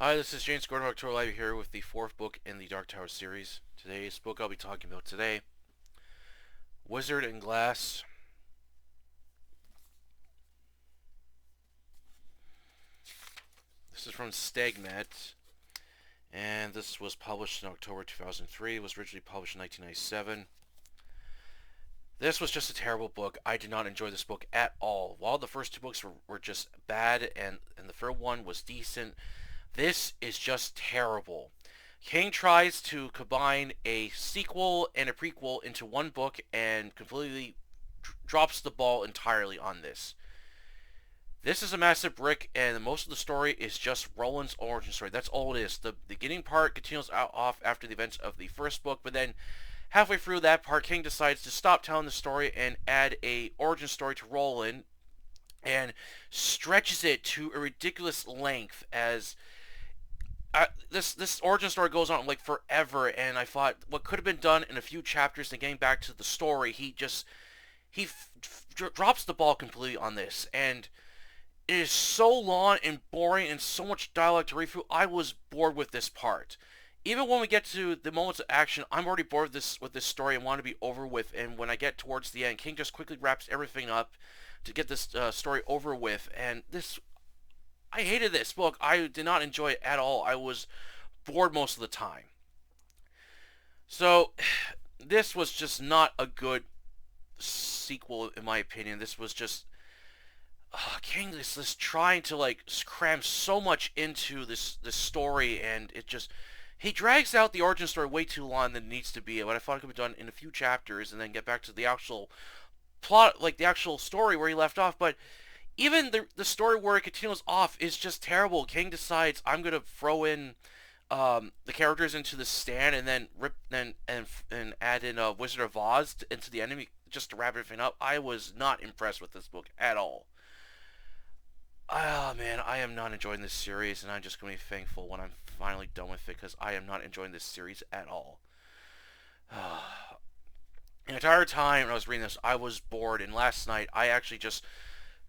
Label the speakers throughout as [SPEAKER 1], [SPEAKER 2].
[SPEAKER 1] Hi, this is James Gordon October Live here with the fourth book in the Dark Tower series. Today's book I'll be talking about today, Wizard and Glass. This is from Stegmet, and this was published in October 2003. It was originally published in 1997. This was just a terrible book. I did not enjoy this book at all. While the first two books were just bad and the third one was decent, this is just terrible. King tries to combine a sequel and a prequel into one book and completely drops the ball entirely on this. This is a massive brick, and most of the story is just Roland's origin story. That's all it is. The beginning part continues off after the events of the first book, but then halfway through that part, King decides to stop telling the story and add a origin story to Roland, and stretches it to a ridiculous length as this origin story goes on like forever. And I thought what could have been done in a few chapters and getting back to the story, he drops the ball completely on this, and it is so long and boring and so much dialogue to read through. I was bored with this part. Even when we get to the moments of action, I'm already bored with this story and want to be over with. And when I get towards the end, King just quickly wraps everything up to get this story over with. And I hated this book. I did not enjoy it at all. I was bored most of the time. So, this was just not a good sequel, in my opinion. This was just King is trying to like cram so much into this story, and he drags out the origin story way too long than it needs to be. What I thought it could be done in a few chapters, and then get back to the actual plot, like the actual story where he left off. But even the story where it continues off is just terrible. King decides I'm gonna throw in the characters into the stand, and then rip and add in Wizard of Oz into the enemy just to wrap everything up. I was not impressed with this book at all. Oh man, I am not enjoying this series, and I'm just going to be thankful when I'm finally done with it, because I am not enjoying this series at all. The entire time when I was reading this, I was bored, and last night I actually just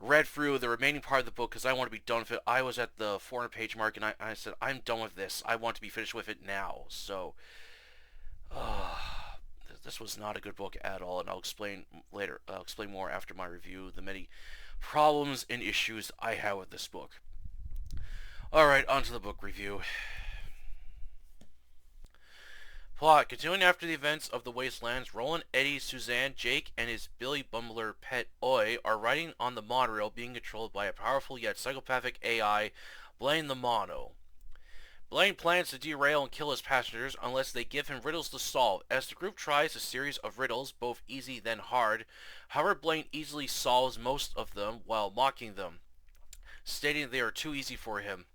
[SPEAKER 1] read through the remaining part of the book because I want to be done with it. I was at the 400-page mark, and I said, I'm done with this. I want to be finished with it now. So, uh, this was not a good book at all, and I'll explain later. I'll explain more after my review the many problems and issues I have with this book. Alright, on to the book review. Plot. Continuing after the events of the Wastelands, Roland, Eddie, Suzanne, Jake, and his Billy Bumbler pet Oi are riding on the monorail being controlled by a powerful yet psychopathic AI, Blaine the Mono. Blaine plans to derail and kill his passengers unless they give him riddles to solve. As the group tries a series of riddles, both easy then hard, however Blaine easily solves most of them while mocking them, stating they are too easy for him.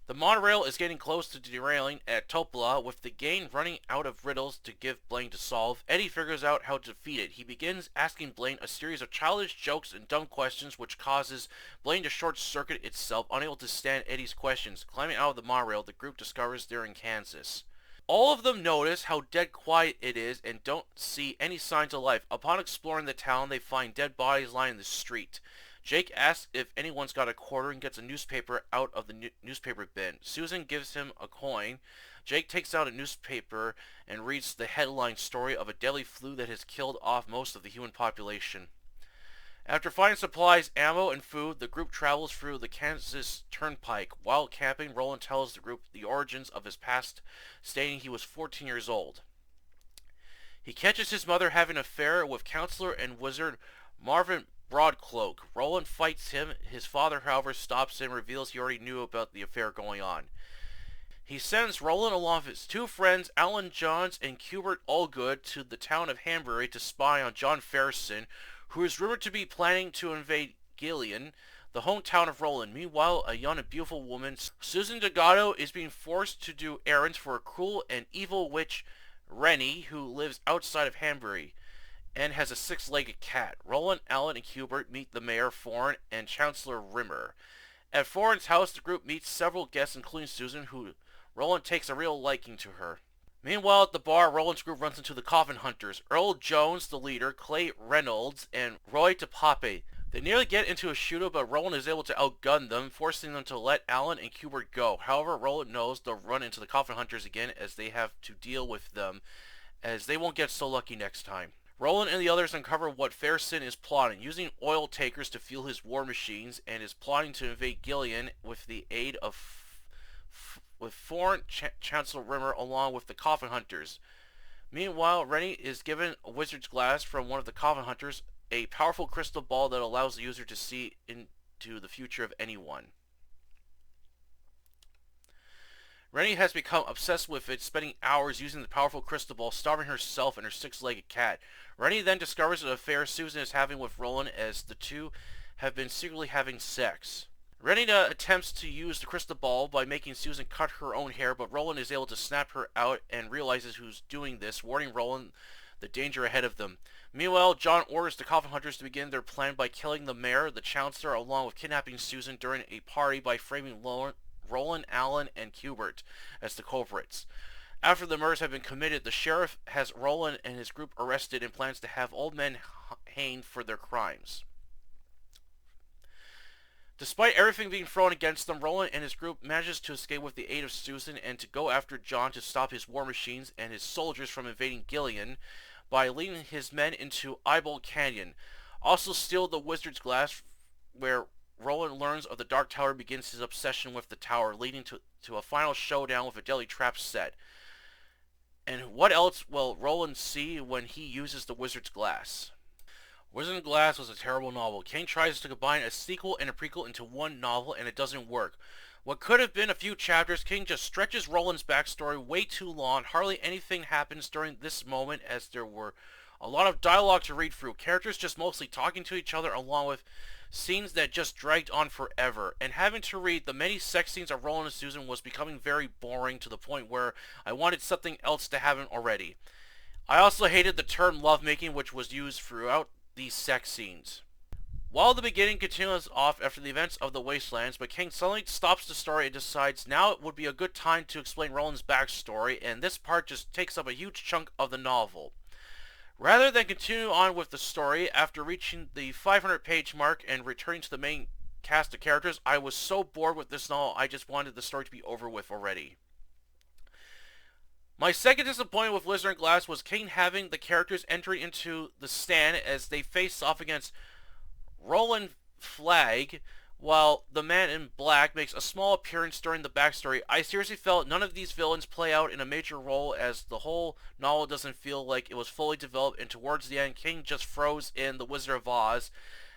[SPEAKER 1] The monorail is getting close to derailing at Topola, with the gang running out of riddles to give Blaine to solve. Eddie figures out how to defeat it. He begins asking Blaine a series of childish jokes and dumb questions, which causes Blaine to short-circuit itself, unable to stand Eddie's questions. Climbing out of the monorail, the group discovers they're in Kansas. All of them notice how dead quiet it is and don't see any signs of life. Upon exploring the town, they find dead bodies lying in the street. Jake asks if anyone's got a quarter and gets a newspaper out of the newspaper bin. Susan gives him a coin. Jake takes out a newspaper and reads the headline story of a deadly flu that has killed off most of the human population. After finding supplies, ammo, and food, the group travels through the Kansas Turnpike. While camping, Roland tells the group the origins of his past, stating he was 14 years old. He catches his mother having an affair with counselor and wizard Marvin Broadcloak. Roland fights him. His father, however, stops him and reveals he already knew about the affair going on. He sends Roland along with his two friends, Alan Johns and Hubert Allgood, to the town of Hanbury to spy on John Ferrison, who is rumored to be planning to invade Gillian, the hometown of Roland. Meanwhile, a young and beautiful woman, Susan Delgado, is being forced to do errands for a cruel and evil witch, Rennie, who lives outside of Hanbury and has a six-legged cat. Roland, Alan, and Hubert meet the mayor, Foran, and Chancellor Rimmer. At Foran's house, the group meets several guests, including Susan, who Roland takes a real liking to her. Meanwhile, at the bar, Roland's group runs into the Coffin Hunters. Earl Jones, the leader, Clay Reynolds, and Roy Tapape. They nearly get into a shootout, but Roland is able to outgun them, forcing them to let Alan and Q*bert go. However, Roland knows they'll run into the Coffin Hunters again as they have to deal with them, as they won't get so lucky next time. Roland and the others uncover what Fairson is plotting, using oil takers to fuel his war machines, and is plotting to invade Gileon with the aid of foreign Chancellor Rimmer along with the Coffin Hunters. Meanwhile, Rennie is given a wizard's glass from one of the Coffin Hunters, a powerful crystal ball that allows the user to see into the future of anyone. Rennie has become obsessed with it, spending hours using the powerful crystal ball, starving herself and her six-legged cat. Rennie then discovers an affair Susan is having with Roland, as the two have been secretly having sex. Rennie attempts to use the crystal ball by making Susan cut her own hair, but Roland is able to snap her out and realizes who's doing this, warning Roland the danger ahead of them. Meanwhile, John orders the Coffin Hunters to begin their plan by killing the mayor, the chancellor, along with kidnapping Susan during a party by framing Roland, Alan, and Q*bert as the culprits. After the murders have been committed, the sheriff has Roland and his group arrested and plans to have old men hanged for their crimes. Despite everything being thrown against them, Roland and his group manages to escape with the aid of Susan and to go after John to stop his war machines and his soldiers from invading Gileon by leading his men into Eyeball Canyon. Also steal the wizard's glass, where Roland learns of the Dark Tower and begins his obsession with the tower, leading to a final showdown with a deadly trap set. And what else will Roland see when he uses the wizard's glass? Wizard and Glass was a terrible novel. King tries to combine a sequel and a prequel into one novel, and it doesn't work. What could have been a few chapters, King just stretches Roland's backstory way too long. Hardly anything happens during this moment, as there were a lot of dialogue to read through. Characters just mostly talking to each other, along with scenes that just dragged on forever. And having to read the many sex scenes of Roland and Susan was becoming very boring, to the point where I wanted something else to happen already. I also hated the term lovemaking, which was used throughout these sex scenes. While the beginning continues off after the events of the Wastelands, but King suddenly stops the story and decides now it would be a good time to explain Roland's backstory, and this part just takes up a huge chunk of the novel. Rather than continue on with the story, after reaching the 500-page mark and returning to the main cast of characters, I was so bored with this novel I just wanted the story to be over with already. My second disappointment with Wizard and Glass was King having the characters entering into the stand as they face off against Roland Flagg, while the Man in Black makes a small appearance during the backstory. I seriously felt none of these villains play out in a major role, as the whole novel doesn't feel like it was fully developed, and towards the end, King just froze in The Wizard of Oz,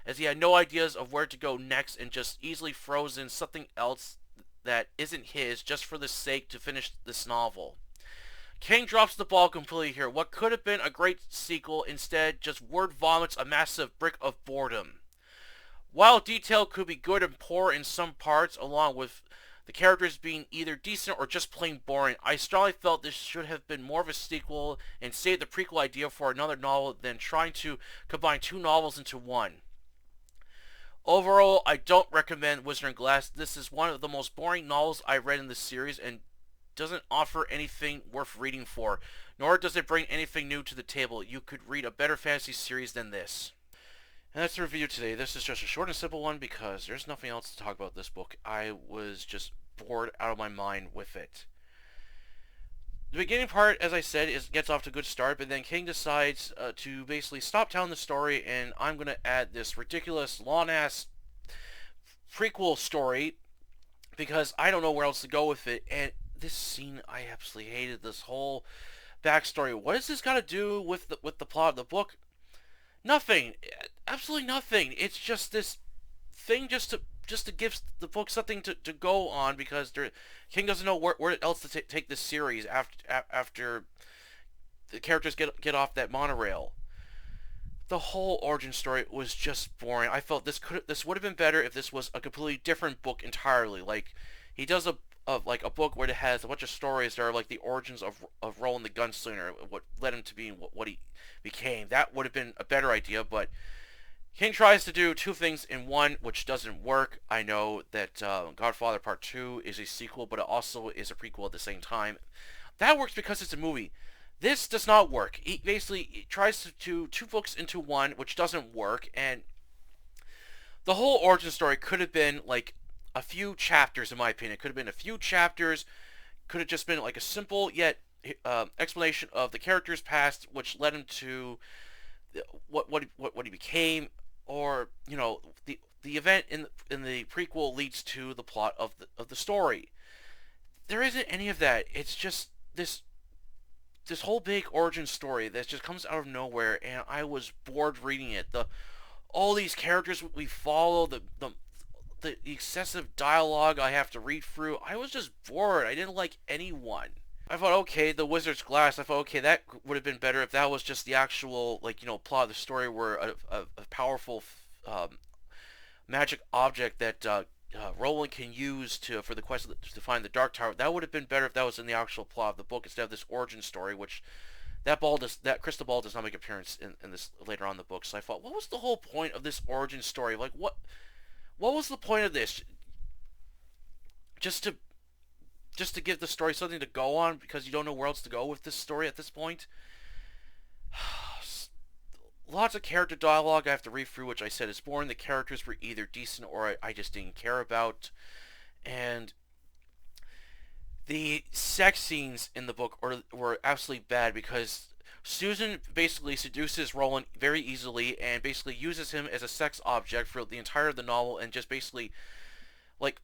[SPEAKER 1] as he had no ideas of where to go next and just easily froze in something else that isn't his just for the sake to finish this novel. King drops the ball completely here. What could have been a great sequel instead just word vomits a massive brick of boredom. While detail could be good and poor in some parts, along with the characters being either decent or just plain boring, I strongly felt this should have been more of a sequel and save the prequel idea for another novel than trying to combine two novels into one. Overall, I don't recommend Wizard and Glass. This is one of the most boring novels I read in this series and doesn't offer anything worth reading for, nor does it bring anything new to the table. You could read a better fantasy series than this. And that's the review today. This is just a short and simple one because there's nothing else to talk about this book. I was just bored out of my mind with it. The beginning part, as I said, gets off to a good start, but then King decides to basically stop telling the story, and I'm going to add this ridiculous, long-ass prequel story because I don't know where else to go with it. And this scene, I absolutely hated this whole backstory. What has this got to do with the plot of the book? Nothing. Absolutely nothing. It's just this thing just to give the book something to go on, because King doesn't know where else to take this series after the characters get off that monorail. The whole origin story was just boring. I felt this would have been better if this was a completely different book entirely. Like, he does a book where it has a bunch of stories that are like the origins of Roland the Gunslinger, what led him to being what he became. That would have been a better idea, but King tries to do two things in one, which doesn't work. I know that Godfather Part 2 is a sequel, but it also is a prequel at the same time. That works because it's a movie. This does not work. He basically tries to do two books into one, which doesn't work, and the whole origin story could have been like a few chapters, in my opinion. It could have been a few chapters. Could have just been like a simple yet explanation of the character's past, which led him to what he became, or the event in the prequel leads to the plot of the story. There isn't any of that. It's just this whole big origin story that just comes out of nowhere, and I was bored reading it. All these characters we follow, the excessive dialogue I have to read through. I was just bored. I didn't like anyone. I thought, okay, the Wizard's Glass. I thought, okay, that would have been better if that was just the actual, plot of the story, where a powerful magic object that Roland can use for the quest to find the Dark Tower. That would have been better if that was in the actual plot of the book instead of this origin story, which that crystal ball does not make an appearance in this later on in the book. So I thought, what was the whole point of this origin story? Like, what was the point of this? Just to give the story something to go on, because you don't know where else to go with this story at this point. Lots of character dialogue I have to read through, which I said is boring. The characters were either decent or I just didn't care about. And the sex scenes in the book were absolutely bad, because Susan basically seduces Roland very easily and basically uses him as a sex object for the entire of the novel, and just basically, like,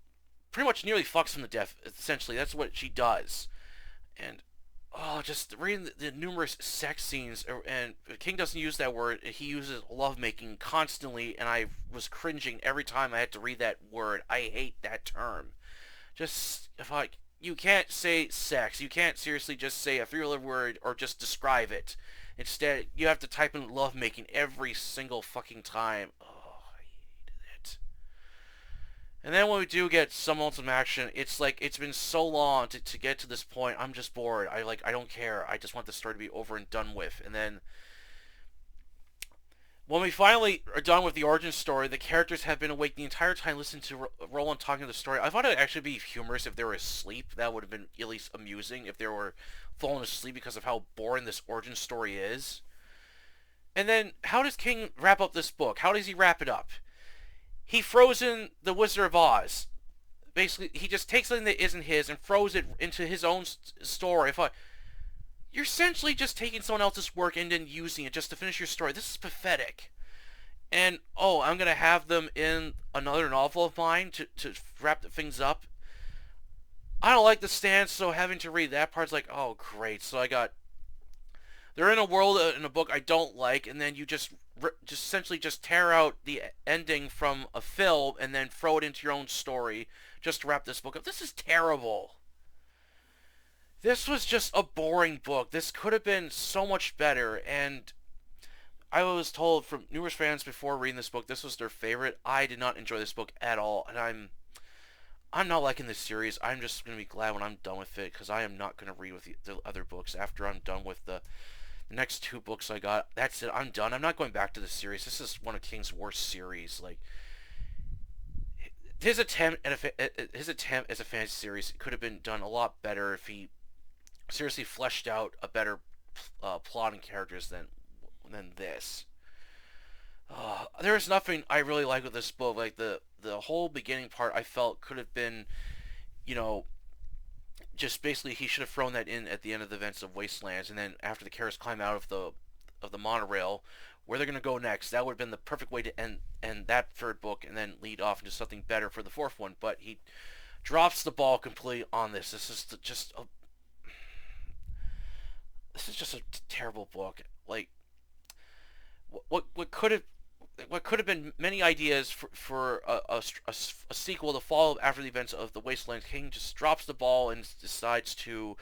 [SPEAKER 1] pretty much nearly fucks him to death, essentially. That's what she does. And just reading the numerous sex scenes, and King doesn't use that word. He uses lovemaking constantly, and I was cringing every time I had to read that word. I hate that term. You can't say sex. You can't seriously just say a three-letter word or just describe it. Instead, you have to type in lovemaking every single fucking time. Oh, I hated it. And then when we do get some ultimate action, it's like it's been so long to get to this point. I'm just bored. I don't care. I just want the story to be over and done with. And then when we finally are done with the origin story, the characters have been awake the entire time listening to Roland talking the story. I thought it would actually be humorous if they were asleep. That would have been at least amusing if they were falling asleep because of how boring this origin story is. And then, how does King wrap up this book? How does he wrap it up? He throws in the Wizard of Oz. Basically, he just takes something that isn't his and throws it into his own story. You're essentially just taking someone else's work and then using it just to finish your story. This is pathetic. And, I'm going to have them in another novel of mine to wrap things up. I don't like the stance, so having to read that part's like, oh, great. So they're in a world in a book I don't like, and then you just essentially just tear out the ending from a film and then throw it into your own story just to wrap this book up. This is terrible. This was just a boring book. This could have been so much better, and I was told from numerous fans before reading this book this was their favorite. I did not enjoy this book at all, and I'm not liking this series. I'm just going to be glad when I'm done with it, because I am not going to read with the other books after I'm done with the next two books I got. That's it. I'm done. I'm not going back to the series. This is one of King's worst series. Like, his attempt as a fantasy series could have been done a lot better if he seriously fleshed out a better plot and characters than this. There is nothing I really like with this book. Like, the whole beginning part I felt could have been, just basically he should have thrown that in at the end of the events of Wastelands, and then after the characters climb out of the monorail, where they're going to go next. That would have been the perfect way to end that third book and then lead off into something better for the fourth one. But he drops the ball completely on this. This is just a terrible book. Like, what could have been many ideas for a sequel to follow after the events of the Wasteland. King just drops the ball and decides to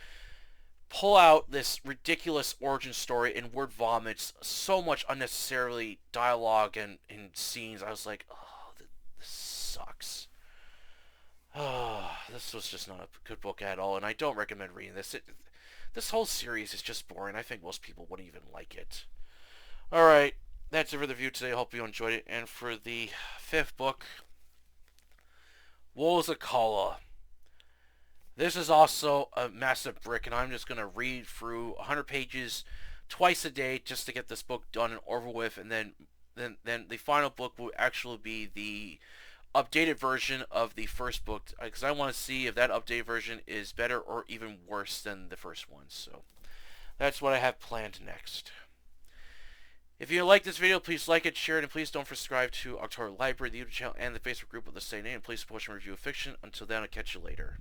[SPEAKER 1] pull out this ridiculous origin story and word vomits so much unnecessarily dialogue and scenes. I was like, oh, this sucks. Oh, this was just not a good book at all, and I don't recommend reading this. This whole series is just boring. I think most people wouldn't even like it. Alright, that's it for the review today. I hope you enjoyed it. And for the fifth book, Wolves of Kala. This is also a massive brick, and I'm just going to read through 100 pages twice a day just to get this book done and over with, and then then the final book will actually be the updated version of the first book, because I want to see if that updated version is better or even worse than the first one. So that's what I have planned next. If you like this video, please like it, share it, and please don't subscribe to October Library, the YouTube channel, and the Facebook group with the same name. Please support and review of fiction. Until then, I'll catch you later.